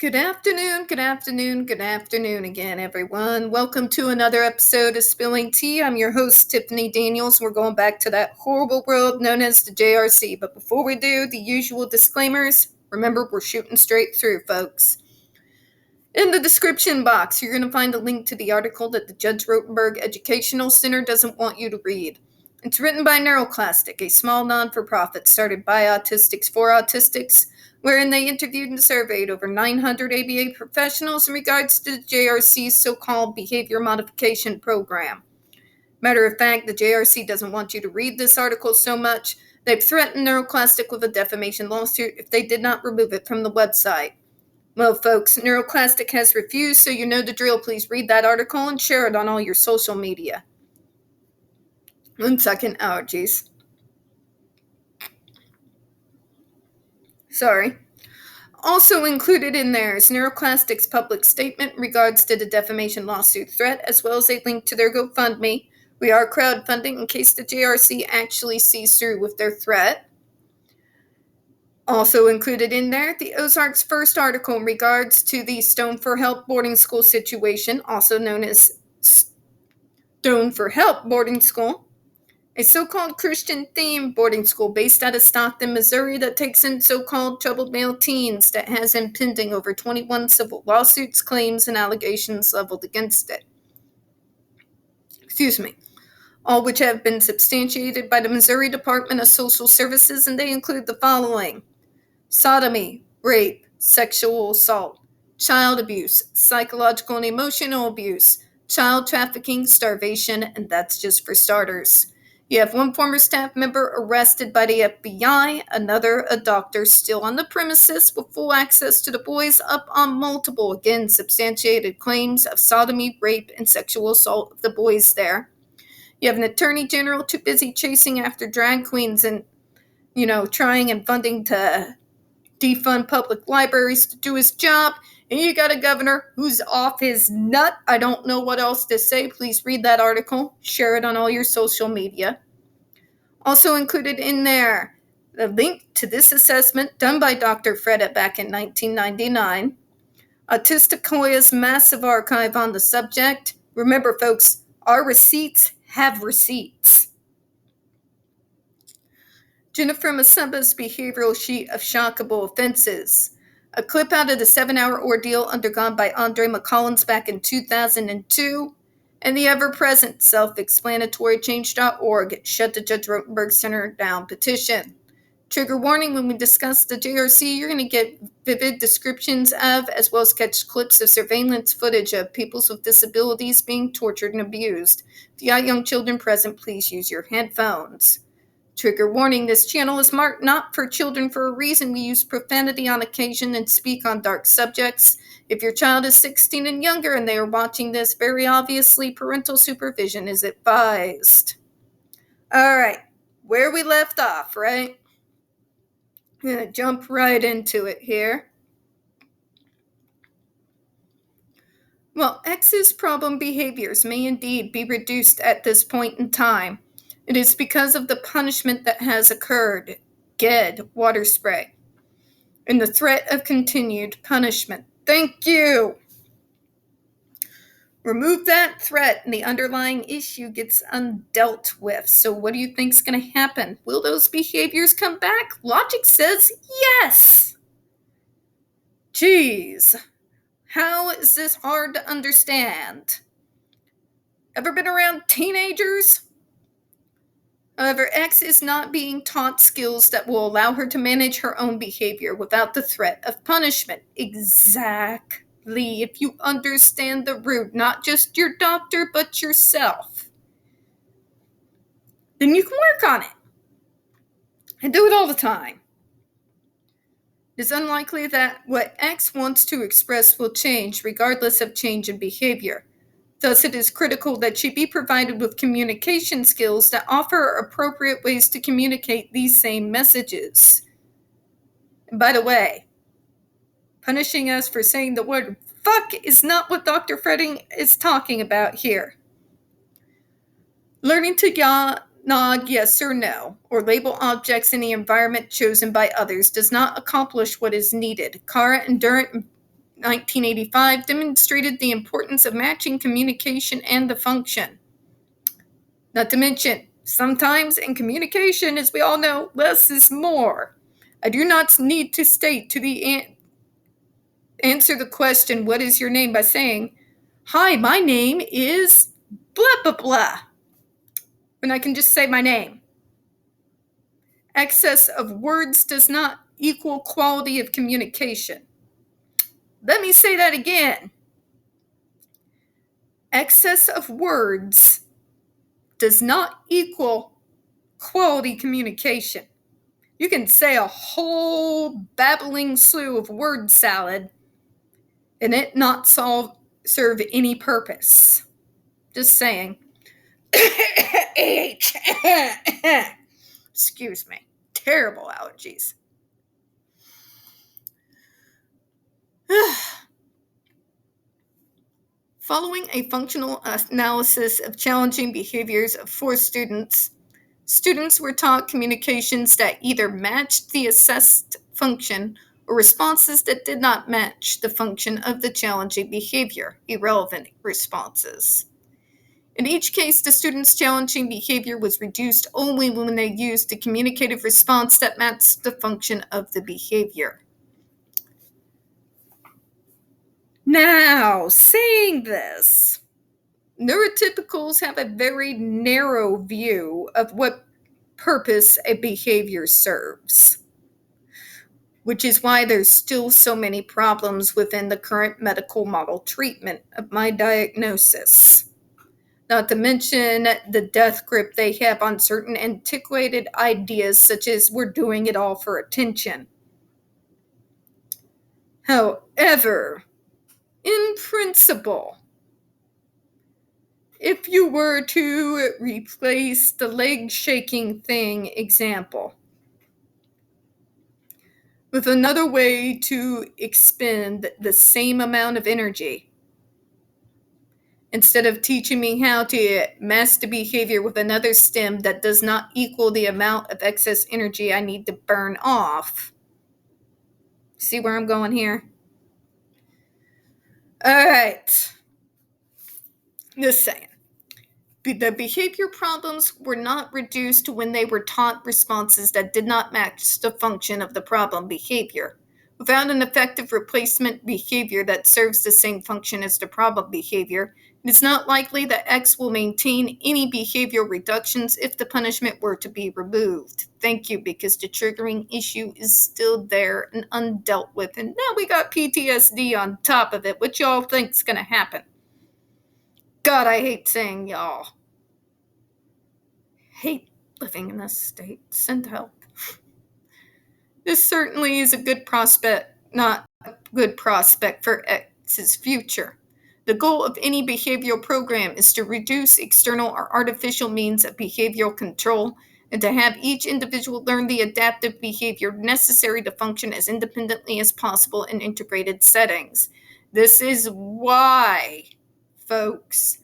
Good afternoon, good afternoon, good afternoon again, everyone. Welcome to another episode of Spilling Tea. I'm your host, Tiffany Daniels. We're going back to that horrible world known as the JRC. But before we do, the usual disclaimers. Remember, we're shooting straight through, folks. In the description box, you're going to find a link to the article that the Judge Rotenberg Educational Center doesn't want you to read. It's written by NeuroClastic, a small non-for-profit started by autistics for autistics, wherein they interviewed and surveyed over 900 ABA professionals in regards to the JRC's so-called behavior modification program. Matter of fact, the JRC doesn't want you to read this article so much, they've threatened NeuroClastic with a defamation lawsuit if they did not remove it from the website. Well, folks, NeuroClastic has refused, so you know the drill. Please read that article and share it on all your social media. 1 second, allergies. Sorry. Also included in there is NeuroClastic's public statement in regards to the defamation lawsuit threat, as well as a link to their GoFundMe. We are crowdfunding in case the JRC actually sees through with their threat. Also included in there, the Ozark's first article in regards to the Stone for Help boarding school situation, also known as Stone for Help boarding school, a so-called Christian-themed boarding school based out of Stockton, Missouri that takes in so-called troubled male teens that has impending over 21 civil lawsuits, claims, and allegations leveled against it. All which have been substantiated by the Missouri Department of Social Services, and they include the following: sodomy, rape, sexual assault, child abuse, psychological and emotional abuse, child trafficking, starvation, and that's just for starters. You have one former staff member arrested by the FBI, another a doctor still on the premises with full access to the boys, up on multiple, again, substantiated claims of sodomy, rape, and sexual assault of the boys there. You have an attorney general too busy chasing after drag queens and, trying and funding to defund public libraries to do his job. And you got a governor who's off his nut. I don't know what else to say. Please read that article. Share it on all your social media. Also included in there, the link to this assessment done by Dr. Fredda back in 1999. Autistica Hoya's massive archive on the subject. Remember, folks, our receipts have receipts. Jennifer Masemba's behavioral sheet of shockable offenses. A clip out of the 7-hour ordeal undergone by Andre McCollins back in 2002. And the ever-present self-explanatory change.org shut the Judge Rotenberg Center down petition. Trigger warning: when we discuss the JRC, you're going to get vivid descriptions of, as well as catch clips of surveillance footage of peoples with disabilities being tortured and abused. If you got young children present, please use your headphones. Trigger warning: this channel is marked not for children for a reason. We use profanity on occasion and speak on dark subjects. If your child is 16 and younger and they are watching this, very obviously parental supervision is advised. All right, where we left off, right? I'm going to jump right into it here. Well, X's problem behaviors may indeed be reduced at this point in time. It is because of the punishment that has occurred, GED, water spray, and the threat of continued punishment. Thank you. Remove that threat and the underlying issue gets undealt with. So what do you think's going to happen? Will those behaviors come back? Logic says yes. Geez, how is this hard to understand? Ever been around teenagers? However, X is not being taught skills that will allow her to manage her own behavior without the threat of punishment. Exactly. If you understand the root, not just your doctor, but yourself, then you can work on it and do it all the time. It is unlikely that what X wants to express will change regardless of change in behavior. Thus, it is critical that she be provided with communication skills that offer appropriate ways to communicate these same messages. And by the way, punishing us for saying the word fuck is not what Dr. Fredda is talking about here. Learning to nod yes or no, or label objects in the environment chosen by others does not accomplish what is needed. Kara 1985 demonstrated the importance of matching communication and the function. Not to mention, sometimes in communication, as we all know, less is more. I do not need to state to the answer the question, what is your name, by saying, hi, my name is blah, blah, blah. When I can just say my name. Excess of words does not equal quality of communication. Let me say that again. Excess of words does not equal quality communication. You can say a whole babbling slew of word salad and it not serve any purpose. Just saying. Excuse me. Terrible allergies. Following a functional analysis of challenging behaviors of 4 students, students were taught communications that either matched the assessed function or responses that did not match the function of the challenging behavior, irrelevant responses. In each case, the student's challenging behavior was reduced only when they used the communicative response that matched the function of the behavior. Now, saying this, neurotypicals have a very narrow view of what purpose a behavior serves, which is why there's still so many problems within the current medical model treatment of my diagnosis. Not to mention the death grip they have on certain antiquated ideas, such as we're doing it all for attention. However, in principle, if you were to replace the leg shaking thing example with another way to expend the same amount of energy, instead of teaching me how to master behavior with another stem that does not equal the amount of excess energy I need to burn off. See where I'm going here? All right. Just saying. The behavior problems were not reduced when they were taught responses that did not match the function of the problem behavior. Without an effective replacement behavior that serves the same function as the problem behavior, it is not likely that X will maintain any behavioral reductions if the punishment were to be removed. Thank you, because the triggering issue is still there and undealt with. And now we got PTSD on top of it. What y'all think's gonna happen? God, I hate saying y'all. Hate living in this state. Send help. This certainly is a good prospect, not a good prospect for X's future. The goal of any behavioral program is to reduce external or artificial means of behavioral control and to have each individual learn the adaptive behavior necessary to function as independently as possible in integrated settings. This is why, folks,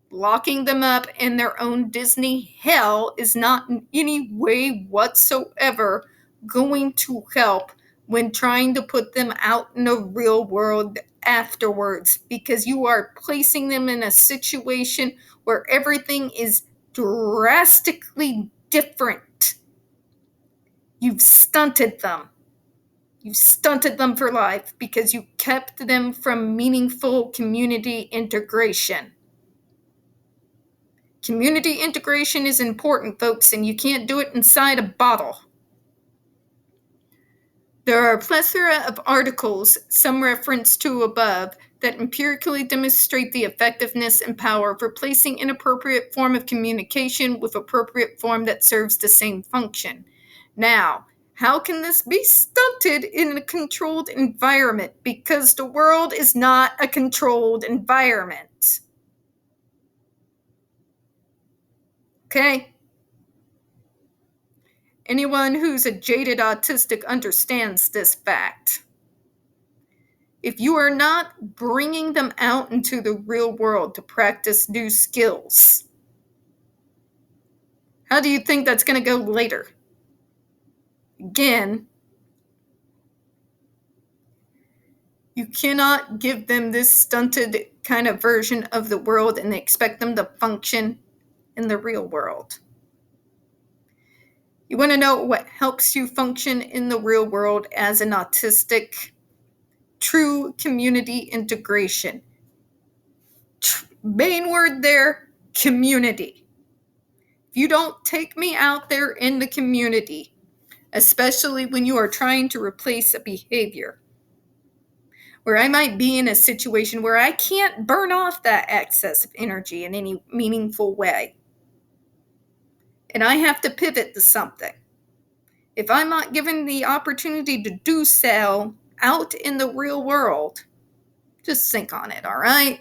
locking them up in their own Disney hell is not in any way whatsoever going to help when trying to put them out in the real world afterwards, because you are placing them in a situation where everything is drastically different. You've stunted them. You stunted them for life because you kept them from meaningful community integration. Community integration is important, folks, and you can't do it inside a bottle. There are a plethora of articles, some referenced to above, that empirically demonstrate the effectiveness and power of replacing inappropriate form of communication with appropriate form that serves the same function. Now, how can this be stunted in a controlled environment? Because the world is not a controlled environment. Okay? Anyone who's a jaded autistic understands this fact. If you are not bringing them out into the real world to practice new skills, how do you think that's going to go later? Again, You cannot give them this stunted kind of version of the world and expect them to function in the real world. You want to know what helps you function in the real world as an autistic? True community integration. Main word there, community. If you don't take me out there in the community, especially when you are trying to replace a behavior, where I might be in a situation where I can't burn off that excess of energy in any meaningful way, and I have to pivot to something. If I'm not given the opportunity to do so out in the real world, just think on it, all right?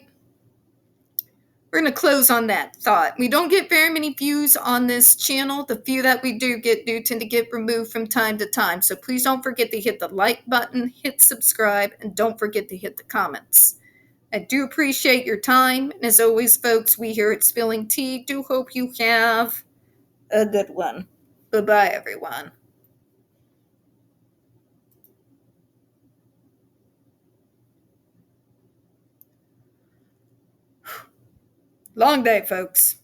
We're going to close on that thought. We don't get very many views on this channel. The few that we do tend to get removed from time to time. So please don't forget to hit the like button, hit subscribe, and don't forget to hit the comments. I do appreciate your time. And as always, folks, we here at Spilling Tea do hope you have a good one. Bye-bye, everyone. Long day, folks.